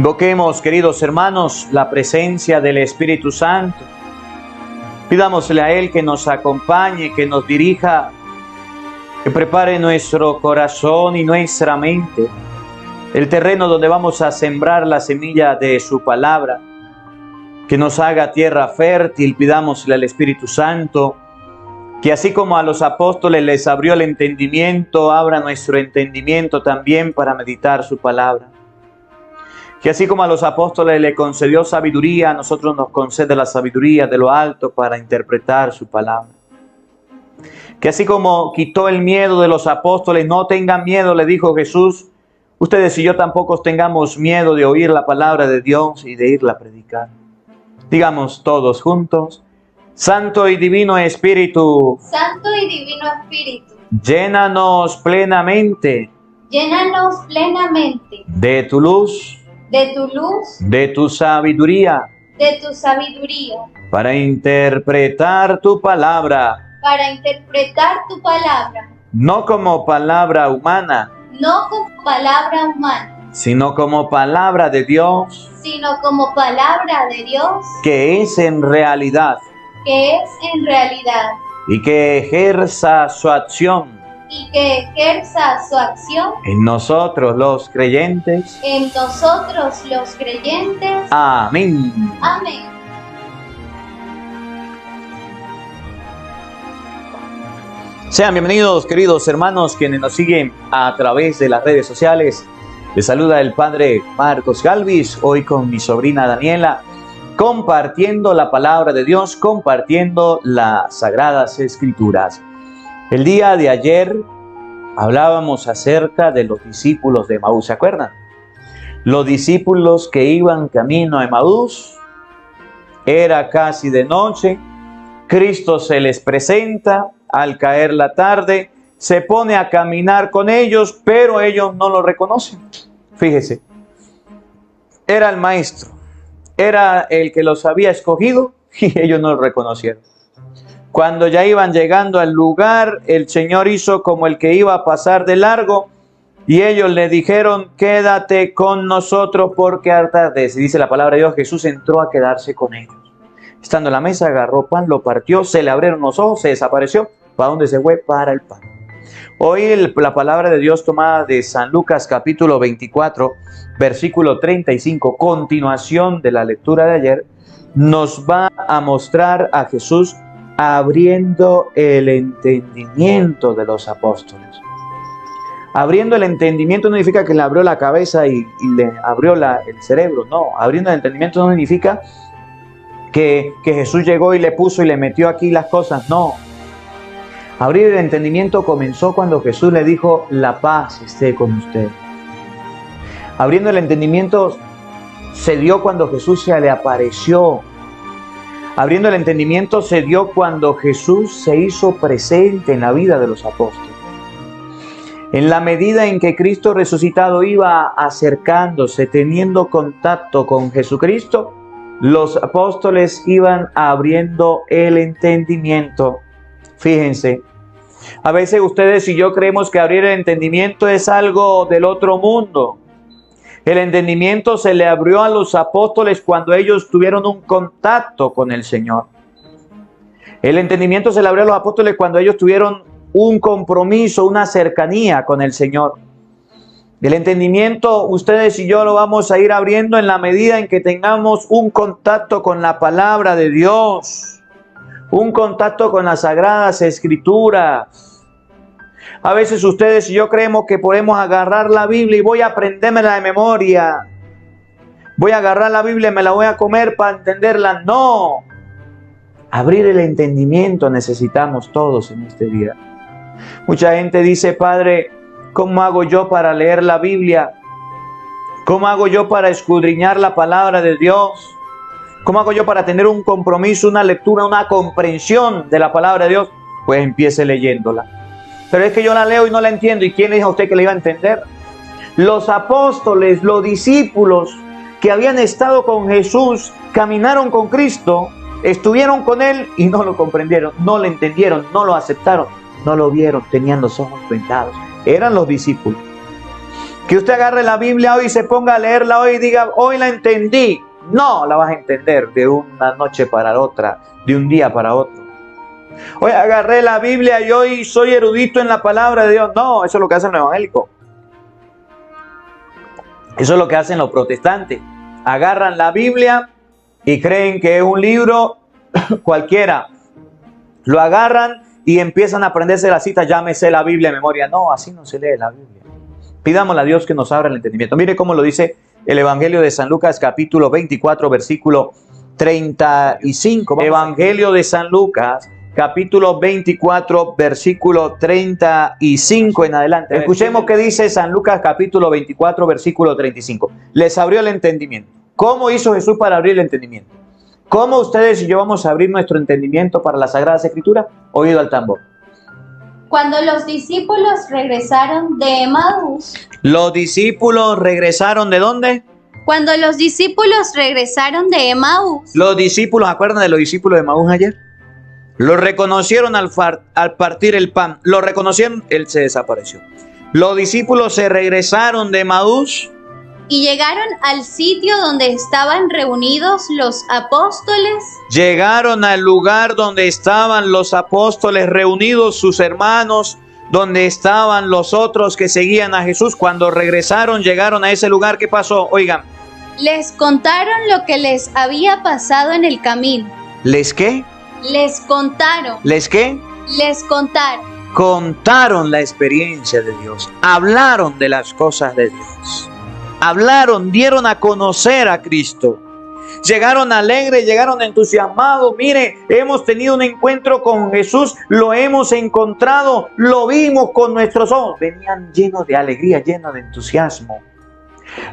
Invoquemos, queridos hermanos, la presencia del Espíritu Santo. Pidámosle a Él que nos acompañe, que nos dirija, que prepare nuestro corazón y nuestra mente, el terreno donde vamos a sembrar la semilla de su palabra, que nos haga tierra fértil. Pidámosle al Espíritu Santo que así como a los apóstoles les abrió el entendimiento, abra nuestro entendimiento también para meditar su palabra. Que así como a los apóstoles le concedió sabiduría, a nosotros nos concede la sabiduría de lo alto para interpretar su palabra. Que así como quitó el miedo de los apóstoles, no tengan miedo, le dijo Jesús. Ustedes y yo tampoco tengamos miedo de oír la palabra de Dios y de irla a predicar. Digamos todos juntos: Santo y Divino Espíritu, Santo y Divino Espíritu, llénanos plenamente de tu luz, de tu sabiduría, para interpretar tu palabra, no como palabra humana, sino como palabra de Dios, que es en realidad, y que ejerza su acción en nosotros los creyentes. Amén. Amén. Sean bienvenidos, queridos hermanos, quienes nos siguen a través de las redes sociales. Les saluda el Padre Marcos Galvis, hoy con mi sobrina Daniela, compartiendo la palabra de Dios, compartiendo las Sagradas Escrituras. El día de ayer hablábamos acerca de los discípulos de Emaús, ¿se acuerdan? Los discípulos que iban camino a Emaús, era casi de noche, Cristo se les presenta, al caer la tarde, se pone a caminar con ellos, pero ellos no lo reconocen. Fíjese, era el maestro, era el que los había escogido y ellos no lo reconocieron. Cuando ya iban llegando al lugar, el Señor hizo como el que iba a pasar de largo y ellos le dijeron: quédate con nosotros porque atardece. Dice la palabra de Dios, Jesús entró a quedarse con ellos. Estando en la mesa, agarró pan, lo partió, se le abrieron los ojos, se desapareció. ¿Para dónde se fue? Para el pan. Hoy la palabra de Dios tomada de San Lucas capítulo 24, versículo 35, continuación de la lectura de ayer, nos va a mostrar a Jesús abriendo el entendimiento de los apóstoles. Abriendo el entendimiento no significa que le abrió la cabeza y le abrió el cerebro. No, abriendo el entendimiento no significa que Jesús llegó y le puso y le metió aquí las cosas. No. Abrir el entendimiento comenzó cuando Jesús le dijo: la paz esté con usted. Abriendo el entendimiento se dio cuando Jesús se le apareció. Abriendo el entendimiento se dio cuando Jesús se hizo presente en la vida de los apóstoles. En la medida en que Cristo resucitado iba acercándose, teniendo contacto con Jesucristo, los apóstoles iban abriendo el entendimiento. Fíjense, a veces ustedes y yo creemos que abrir el entendimiento es algo del otro mundo. El entendimiento se le abrió a los apóstoles cuando ellos tuvieron un contacto con el Señor. El entendimiento se le abrió a los apóstoles cuando ellos tuvieron un compromiso, una cercanía con el Señor. El entendimiento ustedes y yo lo vamos a ir abriendo en la medida en que tengamos un contacto con la palabra de Dios, un contacto con las Sagradas Escrituras. A veces ustedes y yo creemos que podemos agarrar la Biblia y voy a aprendérmela de memoria. Voy a agarrar la Biblia y me la voy a comer para entenderla. No. Abrir el entendimiento necesitamos todos en este día. Mucha gente dice: Padre, ¿cómo hago yo para leer la Biblia? ¿Cómo hago yo para escudriñar la palabra de Dios? ¿Cómo hago yo para tener un compromiso, una lectura, una comprensión de la palabra de Dios? Pues empiece leyéndola. Pero es que yo la leo y no la entiendo. ¿Y quién le dijo a usted que la iba a entender? Los apóstoles, los discípulos que habían estado con Jesús, caminaron con Cristo, estuvieron con Él y no lo comprendieron, no lo entendieron, no lo aceptaron, no lo vieron, tenían los ojos vendados. Eran los discípulos. Que usted agarre la Biblia hoy y se ponga a leerla hoy y diga, hoy la entendí. No, la vas a entender de una noche para otra, de un día para otro. Hoy agarré la Biblia y hoy soy erudito en la palabra de Dios. No, eso es lo que hacen los evangélicos. Eso es lo que hacen los protestantes. Agarran la Biblia y creen que es un libro cualquiera. Lo agarran y empiezan a aprenderse la cita, ya me sé la Biblia de memoria. No, así no se lee la Biblia. Pidámosle a Dios que nos abra el entendimiento. Mire cómo lo dice el Evangelio de San Lucas, capítulo 24, versículo 35. Evangelio de San Lucas, capítulo 24, versículo 35 en adelante. Escuchemos qué dice San Lucas, capítulo 24, versículo 35. Les abrió el entendimiento. ¿Cómo hizo Jesús para abrir el entendimiento? ¿Cómo ustedes y yo vamos a abrir nuestro entendimiento para las Sagradas Escrituras? Oído al tambor. Cuando los discípulos regresaron de Emaús. ¿Los discípulos regresaron de dónde? Cuando los discípulos regresaron de Emaús. Los discípulos, ¿acuerdan de los discípulos de Emaús ayer? Lo reconocieron al partir el pan. Lo reconocieron, él se desapareció. Los discípulos se regresaron de Emaús. Y llegaron al sitio donde estaban reunidos los apóstoles. Llegaron al lugar donde estaban los apóstoles reunidos, sus hermanos, donde estaban los otros que seguían a Jesús. Cuando regresaron, llegaron a ese lugar. ¿Qué pasó? Oigan. Les contaron lo que les había pasado en el camino. ¿Les qué? Les contaron. ¿Les qué? Les contaron. Contaron la experiencia de Dios. Hablaron de las cosas de Dios. Hablaron, dieron a conocer a Cristo. Llegaron alegres, llegaron entusiasmados. Mire, hemos tenido un encuentro con Jesús, lo hemos encontrado, lo vimos con nuestros ojos. Venían llenos de alegría, llenos de entusiasmo.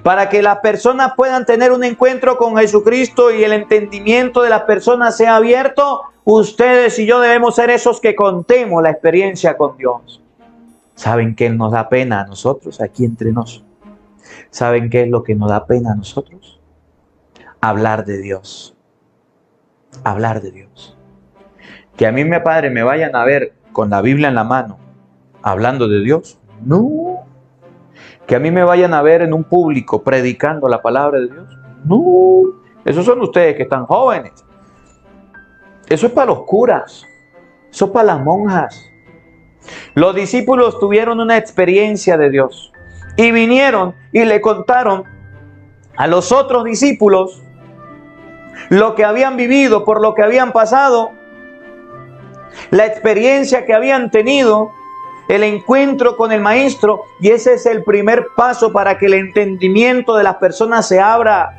Para que las personas puedan tener un encuentro con Jesucristo y el entendimiento de las personas sea abierto, ustedes y yo debemos ser esos que contemos la experiencia con Dios. ¿Saben qué nos da pena a nosotros aquí entre nosotros? ¿Saben qué es lo que nos da pena a nosotros? Hablar de Dios. Hablar de Dios. Que a mí, mi padre, me vayan a ver con la Biblia en la mano, hablando de Dios. No. Que a mí me vayan a ver en un público predicando la palabra de Dios. No. Esos son ustedes que están jóvenes. Eso es para los curas. Eso es para las monjas. Los discípulos tuvieron una experiencia de Dios. Y vinieron y le contaron a los otros discípulos lo que habían vivido, por lo que habían pasado, la experiencia que habían tenido, el encuentro con el Maestro. Y ese es el primer paso para que el entendimiento de las personas se abra.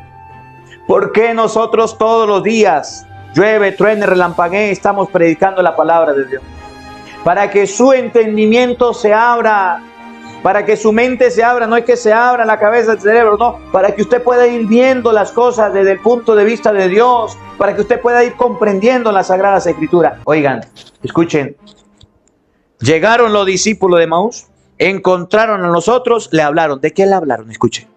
¿Por qué nosotros todos los días, llueve, truene, relampaguee, estamos predicando la palabra de Dios? Para que su entendimiento se abra. Para que su mente se abra, no es que se abra la cabeza, el cerebro, no, para que usted pueda ir viendo las cosas desde el punto de vista de Dios, para que usted pueda ir comprendiendo las Sagradas Escrituras. Oigan, escuchen, llegaron los discípulos de Emaús, encontraron a los otros, le hablaron. ¿De qué le hablaron? Escuchen.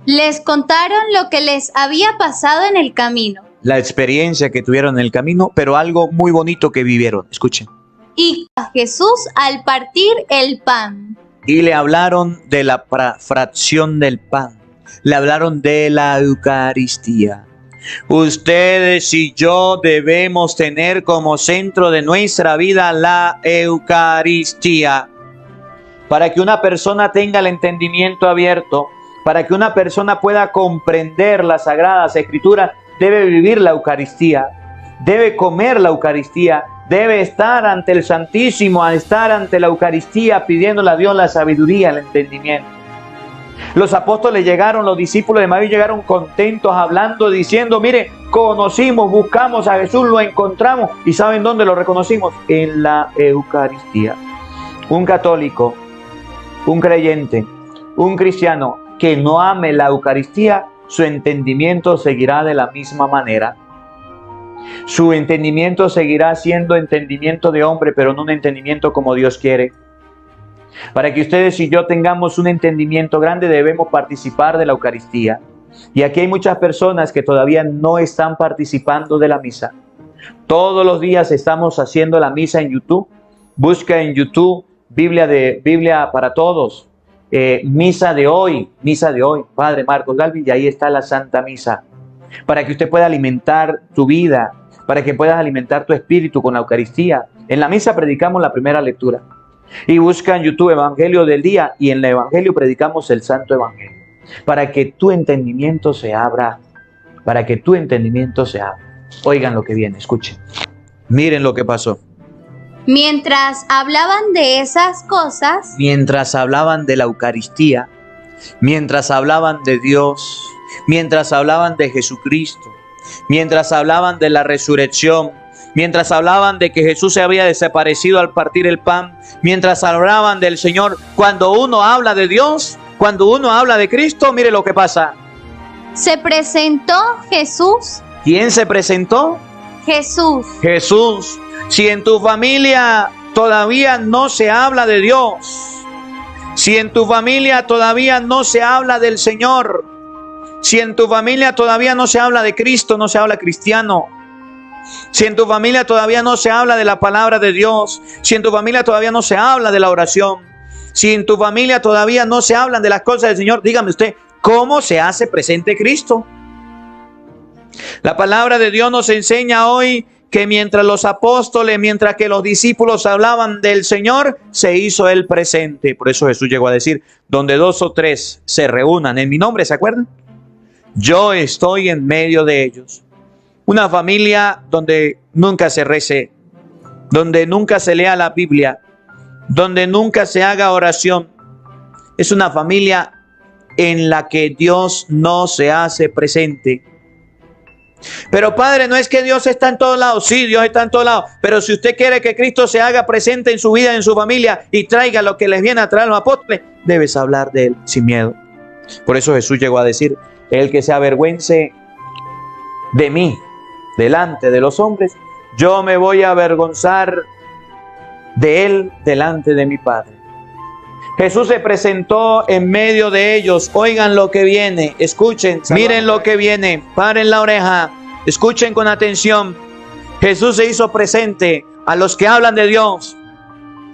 Les contaron lo que les había pasado en el camino. La experiencia que tuvieron en el camino, pero algo muy bonito que vivieron. Escuchen. Y a Jesús al partir el pan. Y le hablaron de la fracción del pan. Le hablaron de la Eucaristía. Ustedes y yo debemos tener como centro de nuestra vida la Eucaristía. Para que una persona tenga el entendimiento abierto, para que una persona pueda comprender las Sagradas Escrituras, debe vivir la Eucaristía, debe comer la Eucaristía, debe estar ante el Santísimo, a estar ante la Eucaristía, pidiéndole a Dios la sabiduría, el entendimiento. Los apóstoles llegaron, los discípulos de Emaús llegaron contentos, hablando, diciendo, mire, conocimos, buscamos a Jesús, lo encontramos. ¿Y saben dónde lo reconocimos? En la Eucaristía. Un católico, un creyente, un cristiano que no ame la Eucaristía, su entendimiento seguirá de la misma manera. Su entendimiento seguirá siendo entendimiento de hombre, pero no un entendimiento como Dios quiere. Para que ustedes y yo tengamos un entendimiento grande, debemos participar de la Eucaristía. Y aquí hay muchas personas que todavía no están participando de la misa. Todos los días estamos haciendo la misa en YouTube. Busca en YouTube Biblia para Todos. misa de hoy, Padre Marcos Galvis, y ahí está la Santa Misa, para que usted pueda alimentar tu vida, para que puedas alimentar tu espíritu con la Eucaristía. En la misa predicamos la primera lectura, y busca en YouTube Evangelio del Día, y en el Evangelio predicamos el Santo Evangelio, para que tu entendimiento se abra, Oigan lo que viene, escuchen, miren lo que pasó. Mientras hablaban de esas cosas, Mientras hablaban de la Eucaristía, mientras hablaban de Dios, mientras hablaban de Jesucristo, mientras hablaban de la resurrección, mientras hablaban de que Jesús se había desaparecido al partir el pan, mientras hablaban del Señor, cuando uno habla de Dios, cuando uno habla de Cristo, mire lo que pasa. se presentó Jesús. ¿Quién se presentó? Jesús. Jesús. Si en tu familia todavía no se habla de Dios, si en tu familia todavía no se habla del Señor, si en tu familia todavía no se habla de Cristo, no se habla cristiano, si en tu familia todavía no se habla de la palabra de Dios, si en tu familia todavía no se habla de la oración, si en tu familia todavía no se hablan de las cosas del Señor, dígame usted, ¿cómo se hace presente Cristo? La palabra de Dios nos enseña hoy que mientras los apóstoles, mientras que los discípulos hablaban del Señor, se hizo Él presente. Por eso Jesús llegó a decir, donde 2 o 3 se reúnan en mi nombre, ¿se acuerdan? Yo estoy en medio de ellos. Una familia donde nunca se rece, donde nunca se lea la Biblia, donde nunca se haga oración, es una familia en la que Dios no se hace presente. Pero Padre, no es que Dios está en todos lados. Sí, Dios está en todos lados. Pero si usted quiere que Cristo se haga presente en su vida, en su familia, y traiga lo que les viene a traer los apóstoles, debes hablar de Él sin miedo. Por eso Jesús llegó a decir, el que se avergüence de mí delante de los hombres, yo me voy a avergonzar de Él delante de mi Padre. Jesús se presentó en medio de ellos. Oigan lo que viene, escuchen, miren lo que viene, paren la oreja, escuchen con atención. Jesús se hizo presente a los que hablan de Dios,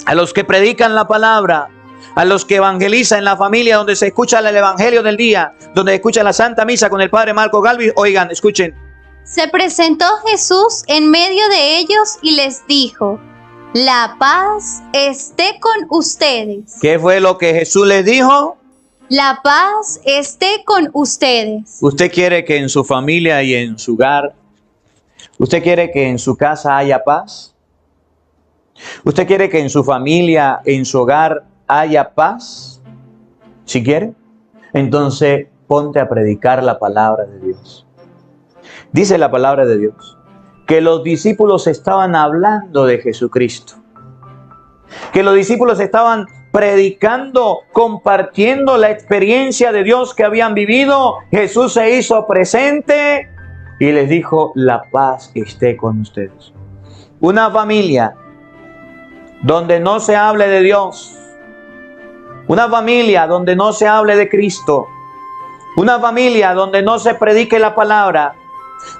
a los que predican la palabra, a los que evangelizan en la familia, donde se escucha el Evangelio del día, donde se escucha la Santa Misa con el Padre Marcos Galvis. Oigan, escuchen. Se presentó Jesús en medio de ellos y les dijo, la paz esté con ustedes. ¿Qué fue lo que Jesús les dijo? La paz esté con ustedes. ¿Usted quiere que en su familia y en su hogar, usted quiere que en su casa haya paz? ¿Usted quiere que en su familia, en su hogar haya paz? Si quiere, entonces ponte a predicar la palabra de Dios. Dice la palabra de Dios que los discípulos estaban hablando de Jesucristo, que los discípulos estaban predicando, compartiendo la experiencia de Dios que habían vivido. Jesús se hizo presente y les dijo, la paz esté con ustedes. Una familia donde no se hable de Dios, una familia donde no se hable de Cristo, una familia donde no se predique la palabra,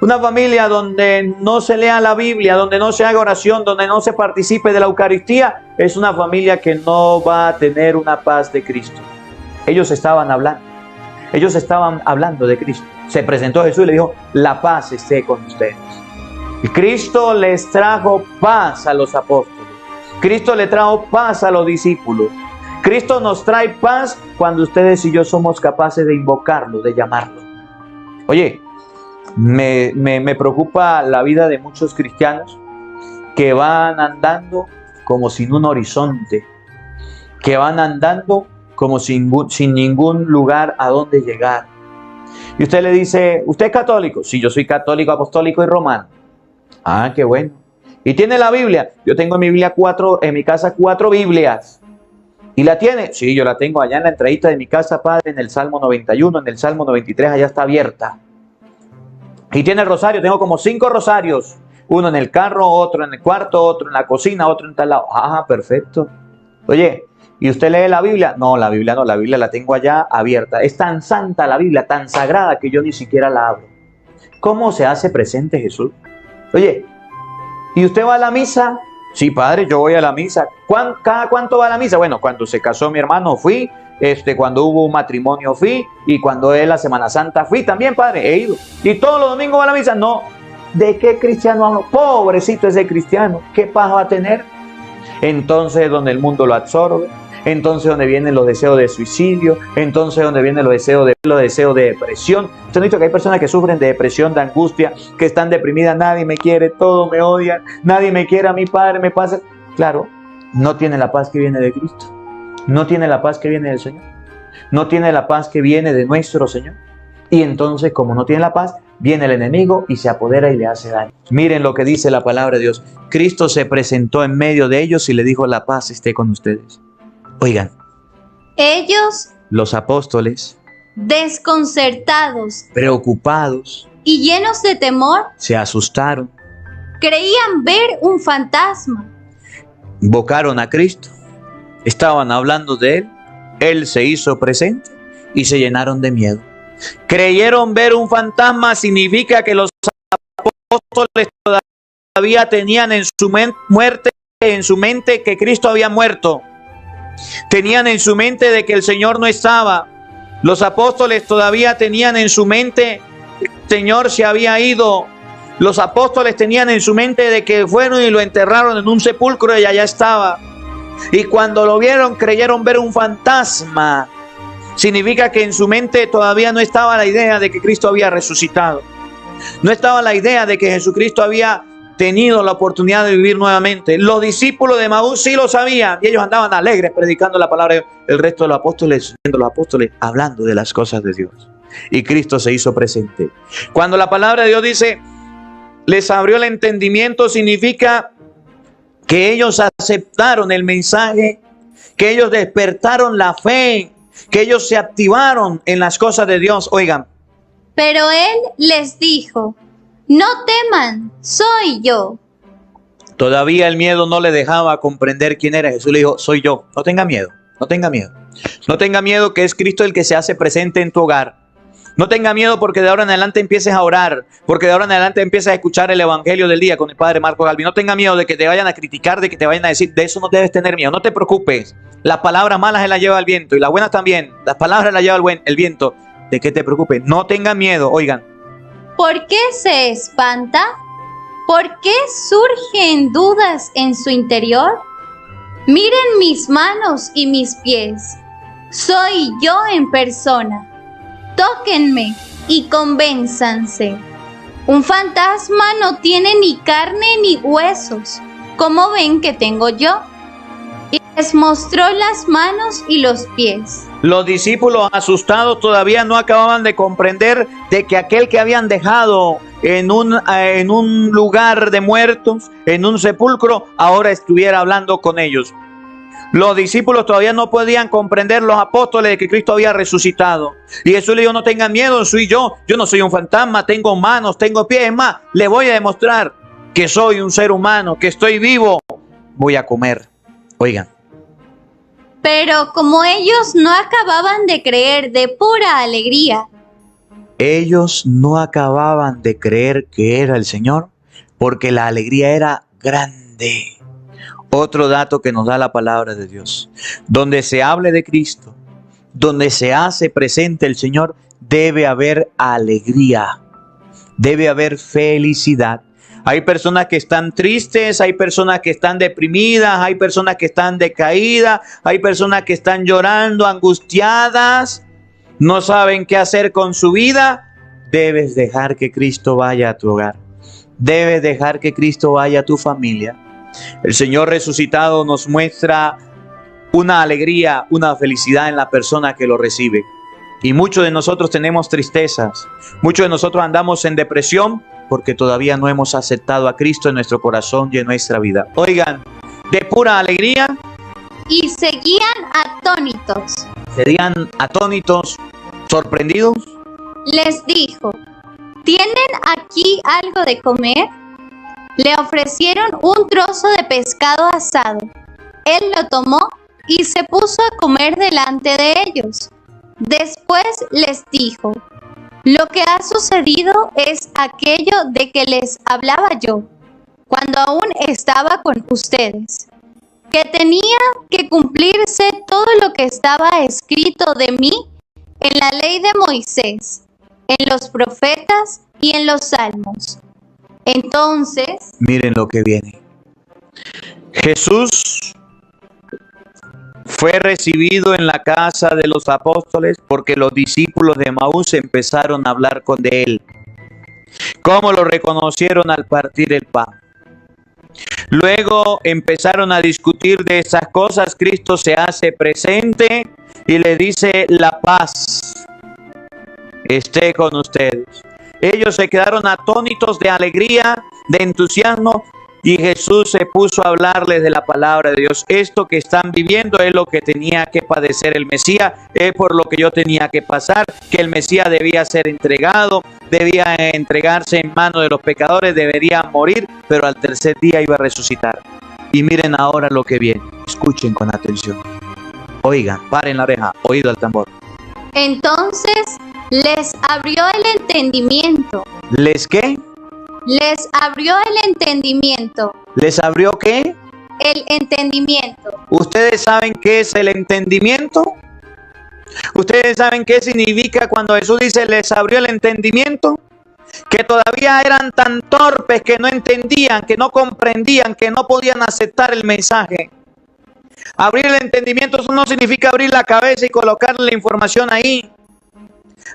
una familia donde no se lea la Biblia, donde no se haga oración, donde no se participe de la Eucaristía, es una familia que no va a tener una paz de Cristo. Ellos estaban hablando de Cristo. Se presentó Jesús y le dijo, la paz esté con ustedes. Y Cristo les trajo paz a los apóstoles. Cristo le trajo paz a los discípulos. Cristo nos trae paz cuando ustedes y yo somos capaces de invocarlo, de llamarlo. Oye, me preocupa la vida de muchos cristianos que van andando como sin un horizonte, que van andando como sin ningún lugar a donde llegar. Y usted le dice, ¿usted es católico? Sí, yo soy católico, apostólico y romano. Ah, qué bueno. ¿Y tiene la Biblia? Yo tengo en mi Biblia en mi casa 4 Biblias. ¿Y la tiene? Sí, yo la tengo allá en la entradita de mi casa, Padre, en el Salmo 91, en el Salmo 93, allá está abierta. Y tiene el rosario, tengo como 5 rosarios. Uno en el carro, otro en el cuarto, otro en la cocina, otro en tal lado. Ah, perfecto. Oye, ¿y usted lee la Biblia? No, la Biblia no, la Biblia la tengo allá abierta. Es tan santa la Biblia, tan sagrada que yo ni siquiera la abro. ¿Cómo se hace presente Jesús? Oye, ¿y usted va a la misa? Sí, Padre, yo voy a la misa. ¿Cada cuánto va a la misa? Bueno, cuando se casó mi hermano fui cuando hubo un matrimonio fui, y cuando es la Semana Santa fui también, Padre, he ido. Y todos los domingos va a la misa. No, ¿de qué cristiano hablo? Pobrecito ese cristiano, ¿qué paz va a tener? Entonces donde el mundo lo absorbe, entonces donde vienen los deseos de suicidio, entonces donde vienen los deseos de depresión. Usted ha dicho que hay personas que sufren de depresión, de angustia, que están deprimidas, nadie me quiere, todo me odia, nadie me quiere, a mi Padre me pasa. Claro, no tiene la paz que viene de Cristo, no tiene la paz que viene del Señor, no tiene la paz que viene de nuestro Señor. Y entonces, como no tiene la paz, viene el enemigo y se apodera y le hace daño. Miren lo que dice la palabra de Dios. Cristo se presentó en medio de ellos y le dijo: la paz esté con ustedes. Oigan, ellos, los apóstoles, desconcertados, preocupados y llenos de temor, se asustaron, creían ver un fantasma. Invocaron a Cristo, estaban hablando de Él, Él se hizo presente y se llenaron de miedo. Creyeron ver un fantasma significa que los apóstoles todavía tenían en su mente que Cristo había muerto. Tenían en su mente de que el Señor no estaba. Los apóstoles todavía tenían en su mente que el Señor se había ido. Los apóstoles tenían en su mente de que fueron y lo enterraron en un sepulcro y allá estaba. Y cuando lo vieron, creyeron ver un fantasma. Significa que en su mente todavía no estaba la idea de que Cristo había resucitado. No estaba la idea de que Jesucristo había tenido la oportunidad de vivir nuevamente. Los discípulos de Emaús sí lo sabían y ellos andaban alegres predicando la palabra de Dios. El resto de los apóstoles hablando de las cosas de Dios. Y Cristo se hizo presente. Cuando la palabra de Dios dice: les abrió el entendimiento, significa que ellos aceptaron el mensaje, que ellos despertaron la fe, que ellos se activaron en las cosas de Dios. Oigan. Pero Él les dijo: no teman, soy yo. Todavía el miedo no le dejaba comprender quién era. Jesús le dijo: soy yo. No tenga miedo, no tenga miedo. No tenga miedo, que es Cristo el que se hace presente en tu hogar. No tenga miedo porque de ahora en adelante empieces a orar, porque de ahora en adelante empieces a escuchar el evangelio del día con el Padre Marcos Galvis. No tenga miedo de que te vayan a criticar, de que te vayan a decir. De eso no debes tener miedo. No te preocupes. Las palabras malas se las lleva el viento y las buenas también. Las palabras las lleva el viento. ¿De qué te preocupes? No tenga miedo. Oigan. ¿Por qué se espanta? ¿Por qué surgen dudas en su interior? Miren mis manos y mis pies. Soy yo en persona. Tóquenme y convénzanse. Un fantasma no tiene ni carne ni huesos, como ven que tengo yo. Y les mostró las manos y los pies. Los discípulos, asustados, todavía no acababan de comprender de que aquel que habían dejado en un lugar de muertos, en un sepulcro, ahora estuviera hablando con ellos. Los discípulos todavía no podían comprender, los apóstoles, de que Cristo había resucitado. Y Jesús le dijo: no tengan miedo, soy yo. Yo no soy un fantasma, tengo manos, tengo pies. Es más, les voy a demostrar que soy un ser humano, que estoy vivo. Voy a comer. Oigan. Pero como ellos no acababan de creer de pura alegría. Ellos no acababan de creer que era el Señor, porque la alegría era grande. Otro dato que nos da la palabra de Dios. Donde se hable de Cristo, donde se hace presente el Señor, debe haber alegría, debe haber felicidad. Hay personas que están tristes, hay personas que están deprimidas, hay personas que están decaídas, hay personas que están llorando, angustiadas, no saben qué hacer con su vida. Debes dejar que Cristo vaya a tu hogar. Debes dejar que Cristo vaya a tu familia. El Señor resucitado nos muestra una alegría, una felicidad en la persona que lo recibe. Y muchos de nosotros tenemos tristezas. Muchos de nosotros andamos en depresión porque todavía no hemos aceptado a Cristo en nuestro corazón y en nuestra vida. Oigan, de pura alegría. Y seguían atónitos. Serían atónitos, sorprendidos. Les dijo: ¿tienen aquí algo de comer? Le ofrecieron un trozo de pescado asado. Él lo tomó y se puso a comer delante de ellos. Después les dijo: lo que ha sucedido es aquello de que les hablaba yo, cuando aún estaba con ustedes. que tenía que cumplirse todo lo que estaba escrito de mí en la ley de Moisés, en los profetas y en los salmos. Entonces, miren lo que viene. Jesús fue recibido en la casa de los apóstoles porque los discípulos de Emaús empezaron a hablar con él. ¿Cómo lo reconocieron al partir el pan? Luego empezaron a discutir de esas cosas. Cristo se hace presente y le dice: la paz esté con ustedes. Ellos se quedaron atónitos de alegría, de entusiasmo, y Jesús se puso a hablarles de la palabra de Dios. Esto que están viviendo es lo que tenía que padecer el Mesías, es por lo que yo tenía que pasar, que el Mesías debía ser entregado, debía entregarse en manos de los pecadores, debería morir, pero al tercer día iba a resucitar. Y miren ahora lo que viene, escuchen con atención. Oigan, paren la oreja, oído al tambor. entonces les abrió el entendimiento. ¿Les qué? Les abrió el entendimiento. ¿Les abrió qué? El entendimiento. ¿Ustedes saben qué es el entendimiento? ¿Ustedes saben qué significa cuando Jesús dice les abrió el entendimiento? Que todavía eran tan torpes que no entendían, que no comprendían, que no podían aceptar el mensaje. Abrir el entendimiento, eso no significa abrir la cabeza y colocarle la información ahí.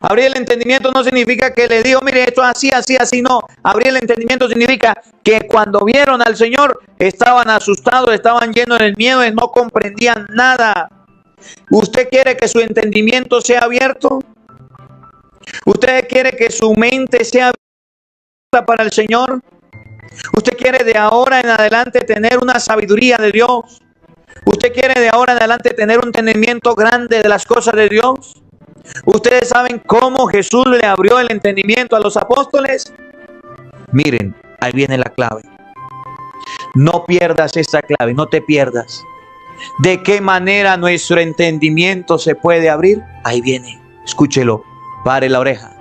Abrir el entendimiento no significa que le digo, mire, esto es así, así, así, no. Abrir el entendimiento significa que cuando vieron al Señor estaban asustados, estaban llenos de miedo y no comprendían nada. ¿Usted quiere que su entendimiento sea abierto? ¿Usted quiere que su mente sea abierta para el Señor? ¿Usted quiere de ahora en adelante tener una sabiduría de Dios? ¿Usted quiere de ahora en adelante tener un entendimiento grande de las cosas de Dios? ¿Ustedes saben cómo Jesús le abrió el entendimiento a los apóstoles? Miren, ahí viene la clave. No pierdas esta clave, no te pierdas. ¿De qué manera nuestro entendimiento se puede abrir? Ahí viene, escúchelo, pare la oreja.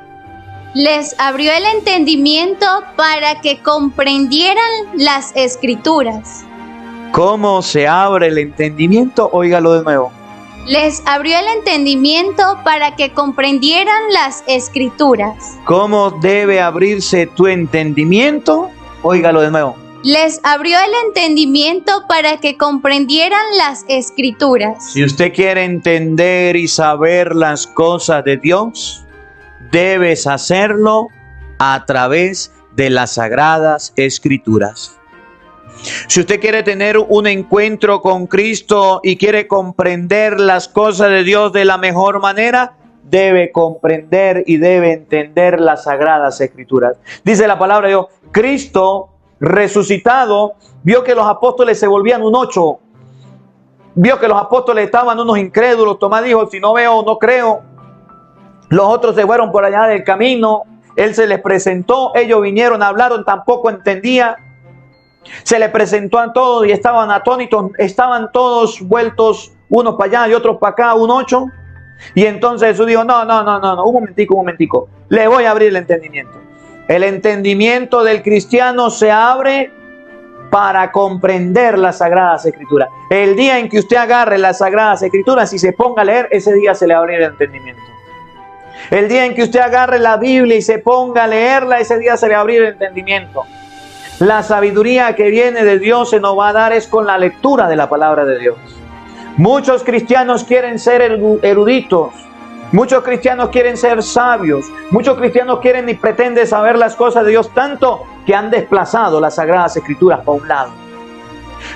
Les abrió el entendimiento para que comprendieran las escrituras. ¿Cómo se abre el entendimiento? Óigalo de nuevo. Les abrió el entendimiento para que comprendieran las escrituras. ¿Cómo debe abrirse tu entendimiento? Óigalo de nuevo. Les abrió el entendimiento para que comprendieran las escrituras. Si usted quiere entender y saber las cosas de Dios, debes hacerlo a través de las sagradas escrituras. Si usted quiere tener un encuentro con Cristo y quiere comprender las cosas de Dios de la mejor manera, debe comprender y debe entender las sagradas escrituras. Dice la palabra de Dios, Cristo resucitado vio que los apóstoles se volvían un ocho. Vio que los apóstoles estaban unos incrédulos. Tomás dijo, si no veo, no creo. Los otros se fueron por allá del camino. Él se les presentó. Ellos vinieron, hablaron, tampoco entendían. Se le presentó a todos y estaban atónitos, estaban todos vueltos, unos para allá y otros para acá, un ocho. Y entonces Jesús dijo, no, un momentico, le voy a abrir el entendimiento. El entendimiento del cristiano se abre para comprender las sagradas escrituras. El día en que usted agarre las sagradas escrituras y se ponga a leer, ese día se le abre el entendimiento. El día en que usted agarre la Biblia y se ponga a leerla, ese día se le abre el entendimiento. La sabiduría que viene de Dios se nos va a dar es con la lectura de la palabra de Dios. Muchos cristianos quieren ser eruditos. Muchos cristianos quieren ser sabios. Muchos cristianos quieren y pretenden saber las cosas de Dios tanto que han desplazado las sagradas escrituras para un lado.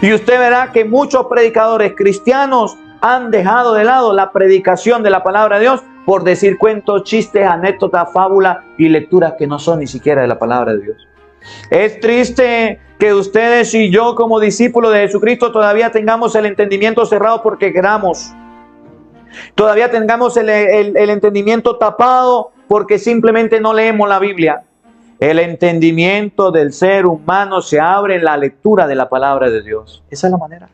Y usted verá que muchos predicadores cristianos han dejado de lado la predicación de la palabra de Dios por decir cuentos, chistes, anécdotas, fábulas y lecturas que no son ni siquiera de la palabra de Dios. Es triste que ustedes y yo como discípulos de Jesucristo todavía tengamos el entendimiento cerrado porque queramos. Todavía tengamos el entendimiento tapado porque simplemente no leemos la Biblia. El entendimiento del ser humano se abre en la lectura de la palabra de Dios. Esa es la manera,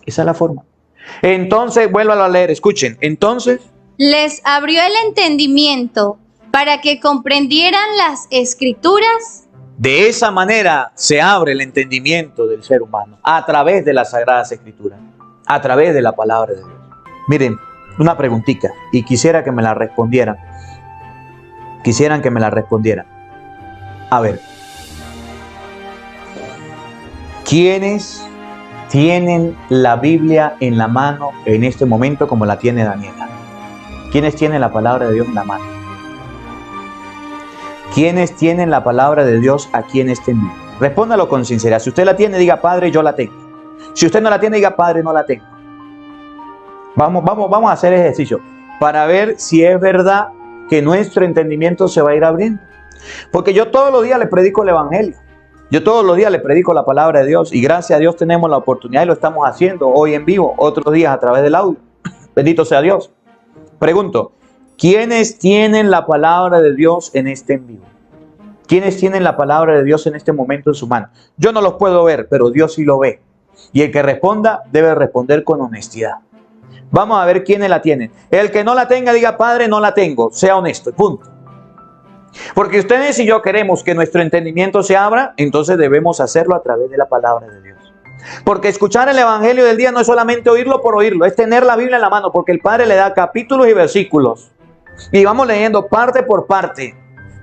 esa es la forma. Entonces, vuélvalo a leer, escuchen. Entonces, les abrió el entendimiento para que comprendieran las escrituras. De esa manera se abre el entendimiento del ser humano a través de las sagradas escrituras. a través de la palabra de Dios. Miren, una preguntita y quisiera que me la respondieran. Quisieran que me la respondieran. A ver, ¿quiénes tienen la Biblia en la mano en este momento como la tiene Daniela? ¿Quiénes tienen la palabra de Dios en la mano? ¿Quiénes tienen la palabra de Dios aquí en este envío? Respóndalo con sinceridad. Si usted la tiene, diga, Padre, yo la tengo. Si usted no la tiene, diga, Padre, no la tengo. Vamos a hacer ejercicio para ver si es verdad que nuestro entendimiento se va a ir abriendo. Porque yo todos los días le predico el Evangelio. Yo todos los días le predico la palabra de Dios. Y gracias a Dios tenemos la oportunidad y lo estamos haciendo hoy en vivo, otros días a través del audio. Bendito sea Dios. Pregunto, ¿quiénes tienen la palabra de Dios en este en vivo? ¿Quiénes tienen la palabra de Dios en este momento en su mano? Yo no los puedo ver, pero Dios sí lo ve. Y el que responda debe responder con honestidad. Vamos a ver quiénes la tienen. El que no la tenga, diga, Padre, no la tengo. Sea honesto, punto. Porque ustedes y yo queremos que nuestro entendimiento se abra, entonces debemos hacerlo a través de la palabra de Dios. Porque escuchar el Evangelio del día no es solamente oírlo por oírlo, es tener la Biblia en la mano, porque el Padre le da capítulos y versículos. Y vamos leyendo parte por parte.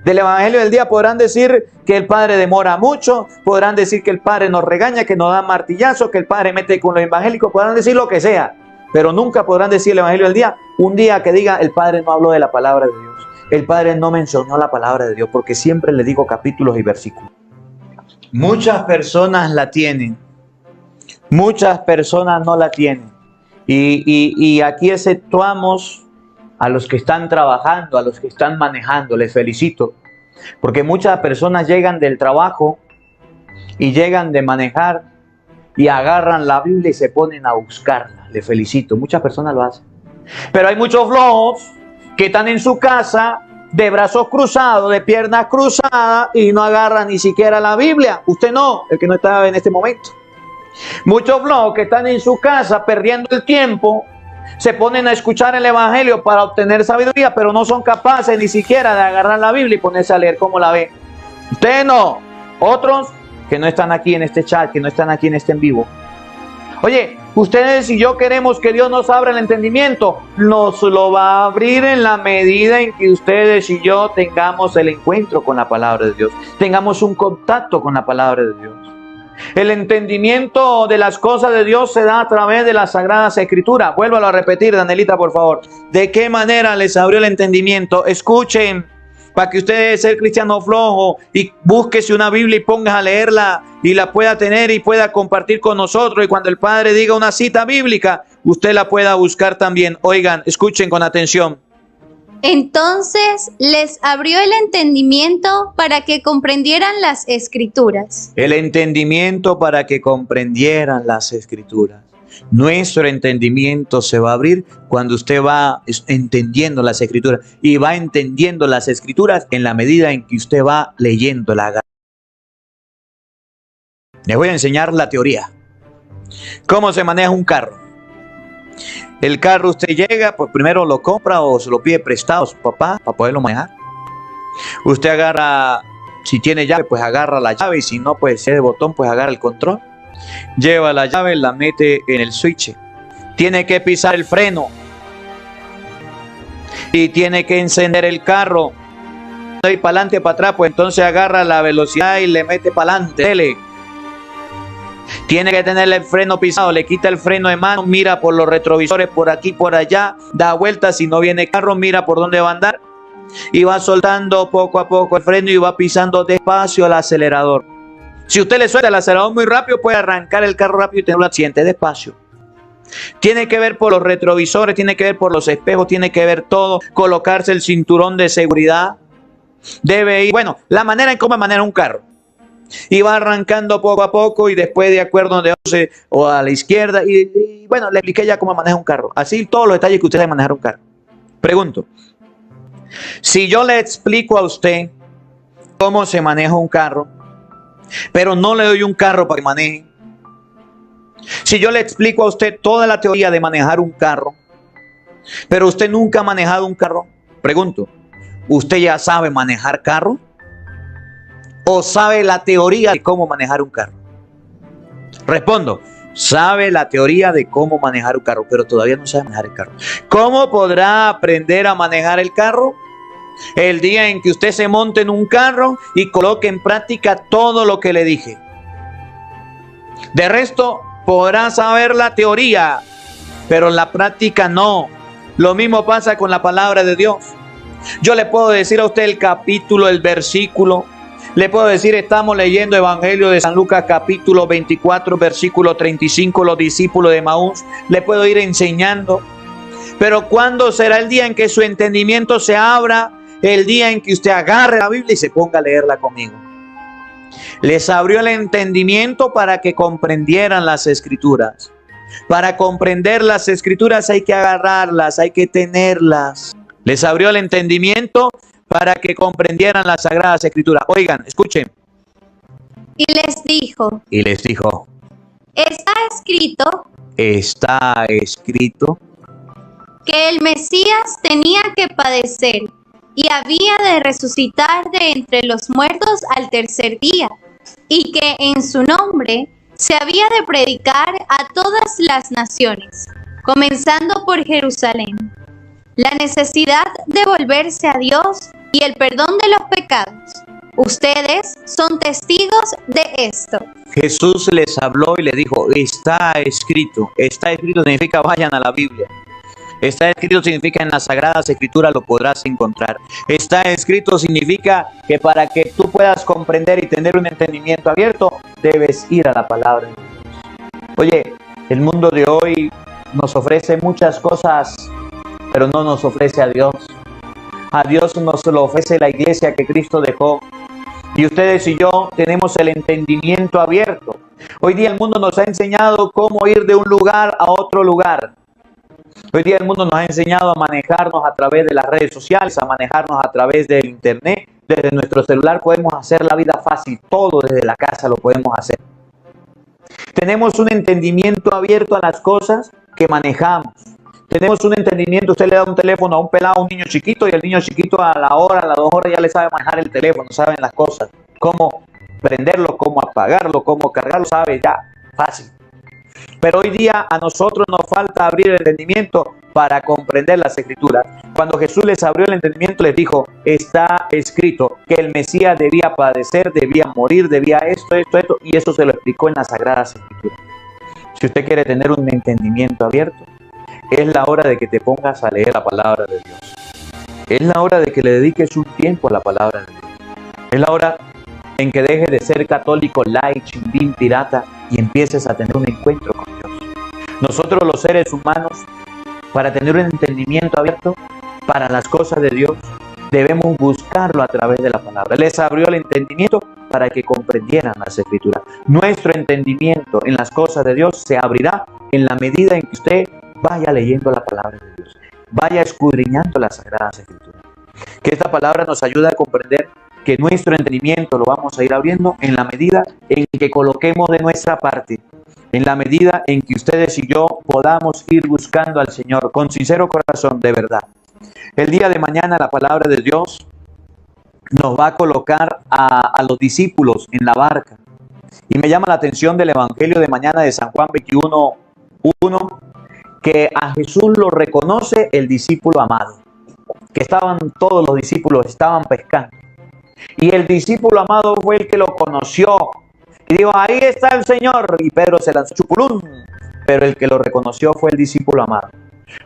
Del Evangelio del día podrán decir que el Padre demora mucho, podrán decir que el Padre nos regaña, que nos da martillazos, que el Padre mete con los evangélicos, podrán decir lo que sea, pero nunca podrán decir el Evangelio del día un día que diga el Padre no habló de la palabra de Dios, el Padre no mencionó la palabra de Dios, porque siempre le digo capítulos y versículos. Muchas personas la tienen, muchas personas no la tienen, y aquí exceptuamos a los que están trabajando, a los que están manejando. Les felicito, porque muchas personas llegan del trabajo y llegan de manejar y agarran la Biblia y se ponen a buscarla. Les felicito, muchas personas lo hacen. Pero hay muchos flojos que están en su casa de brazos cruzados, de piernas cruzadas y no agarran ni siquiera la Biblia. Usted no, el que no está en este momento. Muchos flojos que están en su casa perdiendo el tiempo, se ponen a escuchar el Evangelio para obtener sabiduría, pero no son capaces ni siquiera de agarrar la Biblia y ponerse a leer como la ve. Usted no. Otros que no están aquí en este chat, que no están aquí en este en vivo. Oye, ustedes y yo queremos que Dios nos abra el entendimiento. Nos lo va a abrir en la medida en que ustedes y yo tengamos el encuentro con la palabra de Dios. Tengamos un contacto con la palabra de Dios. El entendimiento de las cosas de Dios se da a través de las Sagradas Escrituras. Vuélvalo a repetir, Danielita, por favor. ¿De qué manera les abrió el entendimiento? Escuchen, para que usted sea cristiano flojo y búsquese una Biblia y pongas a leerla y la pueda tener y pueda compartir con nosotros. Y cuando el Padre diga una cita bíblica, usted la pueda buscar también. Oigan, escuchen con atención. Entonces les abrió el entendimiento para que comprendieran las Escrituras. El entendimiento para que comprendieran las Escrituras. Nuestro entendimiento se va a abrir cuando usted va entendiendo las Escrituras. Y va entendiendo las Escrituras en la medida en que usted va leyéndola. Les voy a enseñar la teoría. ¿Cómo se maneja un carro? El carro usted llega, pues primero lo compra o se lo pide prestado a su papá para poderlo manejar. Usted agarra, si tiene llave, pues agarra la llave, y si no, pues si es de botón, pues agarra el control. Lleva la llave, la mete en el switch. Tiene que pisar el freno. Y tiene que encender el carro. Y para adelante, para atrás, pues entonces agarra la velocidad y le mete para adelante. Dele. Tiene que tener el freno pisado, le quita el freno de mano, mira por los retrovisores, por aquí, por allá, da vueltas, si no viene carro, mira por dónde va a andar y va soltando poco a poco el freno y va pisando despacio el acelerador. Si usted le suelta el acelerador muy rápido, puede arrancar el carro rápido y tener un accidente. Despacio. Tiene que ver por los retrovisores, tiene que ver por los espejos, tiene que ver todo, colocarse el cinturón de seguridad. Debe ir, bueno, la manera en cómo maneja un carro. Y va arrancando poco a poco y después de acuerdo donde hace o a la izquierda y bueno, le expliqué ya cómo maneja un carro. Así todos los detalles que usted debe manejar un carro. Pregunto, si yo le explico a usted cómo se maneja un carro, pero no le doy un carro para que maneje. Si yo le explico a usted toda la teoría de manejar un carro, pero usted nunca ha manejado un carro, pregunto, ¿usted ya sabe manejar carro? ¿O sabe la teoría de cómo manejar un carro? Respondo, sabe la teoría de cómo manejar un carro, pero todavía no sabe manejar el carro. ¿Cómo podrá aprender a manejar el carro? El día en que usted se monte en un carro y coloque en práctica todo lo que le dije. De resto, podrá saber la teoría, pero la práctica no. Lo mismo pasa con la palabra de Dios. Yo le puedo decir a usted el capítulo, el versículo. Le puedo decir, estamos leyendo Evangelio de San Lucas capítulo 24, versículo 35, los discípulos de Emaús. Le puedo ir enseñando. Pero ¿cuándo será el día en que su entendimiento se abra? El día en que usted agarre la Biblia y se ponga a leerla conmigo. Les abrió el entendimiento para que comprendieran las Escrituras. Para comprender las Escrituras hay que agarrarlas, hay que tenerlas. Les abrió el entendimiento para que comprendieran las Sagradas Escrituras. Oigan, escuchen. Y les dijo. Está escrito Que el Mesías tenía que padecer y había de resucitar de entre los muertos al tercer día, y que en su nombre se había de predicar a todas las naciones, comenzando por Jerusalén. La necesidad de volverse a Dios y el perdón de los pecados. Ustedes son testigos de esto. Jesús les habló y les dijo, está escrito. Está escrito significa vayan a la Biblia. Está escrito significa en las Sagradas Escrituras lo podrás encontrar. Está escrito significa que para que tú puedas comprender y tener un entendimiento abierto, debes ir a la palabra de Dios. Oye, el mundo de hoy nos ofrece muchas cosas, pero no nos ofrece a Dios. A Dios nos lo ofrece la iglesia que Cristo dejó. Y ustedes y yo tenemos el entendimiento abierto. Hoy día el mundo nos ha enseñado cómo ir de un lugar a otro lugar. Hoy día el mundo nos ha enseñado a manejarnos a través de las redes sociales, a manejarnos a través del internet. Desde nuestro celular podemos hacer la vida fácil. Todo desde la casa lo podemos hacer. Tenemos un entendimiento abierto a las cosas que manejamos. Tenemos un entendimiento, usted le da un teléfono a un pelado, a un niño chiquito, y el niño chiquito a la hora, a las 2 horas ya le sabe manejar el teléfono, saben las cosas, cómo prenderlo, cómo apagarlo, cómo cargarlo, sabe ya, fácil. Pero hoy día a nosotros nos falta abrir el entendimiento para comprender las Escrituras. Cuando Jesús les abrió el entendimiento, les dijo, está escrito que el Mesías debía padecer, debía morir, debía esto, y eso se lo explicó en las Sagradas Escrituras. Si usted quiere tener un entendimiento abierto, es la hora de que te pongas a leer la palabra de Dios. Es la hora de que le dediques un tiempo a la palabra de Dios. Es la hora en que dejes de ser católico, light, chimbín, pirata y empieces a tener un encuentro con Dios. Nosotros los seres humanos, para tener un entendimiento abierto para las cosas de Dios, debemos buscarlo a través de la palabra. Les abrió el entendimiento para que comprendieran las Escrituras. Nuestro entendimiento en las cosas de Dios se abrirá en la medida en que usted vaya leyendo la palabra de Dios, vaya escudriñando las Sagradas Escrituras. Que esta palabra nos ayude a comprender que nuestro entendimiento lo vamos a ir abriendo en la medida en que coloquemos de nuestra parte, en la medida en que ustedes y yo podamos ir buscando al Señor con sincero corazón, de verdad. El día de mañana la palabra de Dios nos va a colocar a los discípulos en la barca. Y me llama la atención del Evangelio de mañana de San Juan 21:1, que a Jesús lo reconoce el discípulo amado, que todos los discípulos estaban pescando, y el discípulo amado fue el que lo conoció y dijo, ahí está el Señor, y Pedro se lanzó chupulún, pero el que lo reconoció fue el discípulo amado.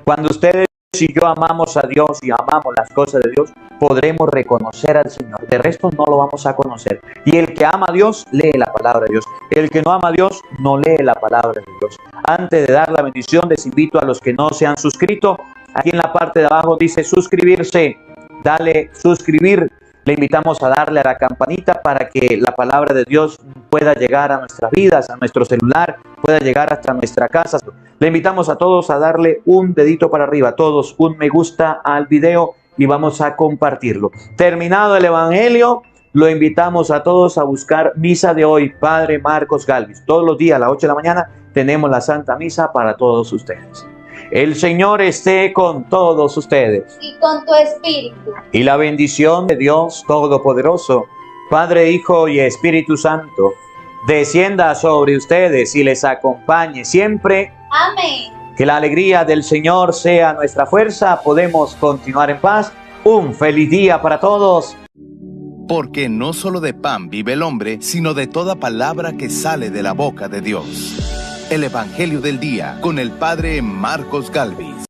Cuando ustedes y yo amamos a Dios y amamos las cosas de Dios, podremos reconocer al Señor. De resto no lo vamos a conocer. Y el que ama a Dios, lee la palabra de Dios. El que no ama a Dios, no lee la palabra de Dios. Antes de dar la bendición, les invito a los que no se han suscrito. Aquí en la parte de abajo dice suscribirse. Dale suscribir. Le invitamos a darle a la campanita para que la palabra de Dios pueda llegar a nuestras vidas, a nuestro celular, pueda llegar hasta nuestra casa. Le invitamos a todos a darle un dedito para arriba, a todos un me gusta al video y vamos a compartirlo. Terminado el Evangelio, lo invitamos a todos a buscar misa de hoy, Padre Marcos Galvis. Todos los días a las 8 de la mañana tenemos la Santa Misa para todos ustedes. El Señor esté con todos ustedes. Y con tu espíritu. Y la bendición de Dios Todopoderoso, Padre, Hijo y Espíritu Santo, descienda sobre ustedes y les acompañe siempre. Amén. Que la alegría del Señor sea nuestra fuerza. Podemos continuar en paz. Un feliz día para todos. Porque no solo de pan vive el hombre, sino de toda palabra que sale de la boca de Dios. El Evangelio del Día con el Padre Marcos Galvis.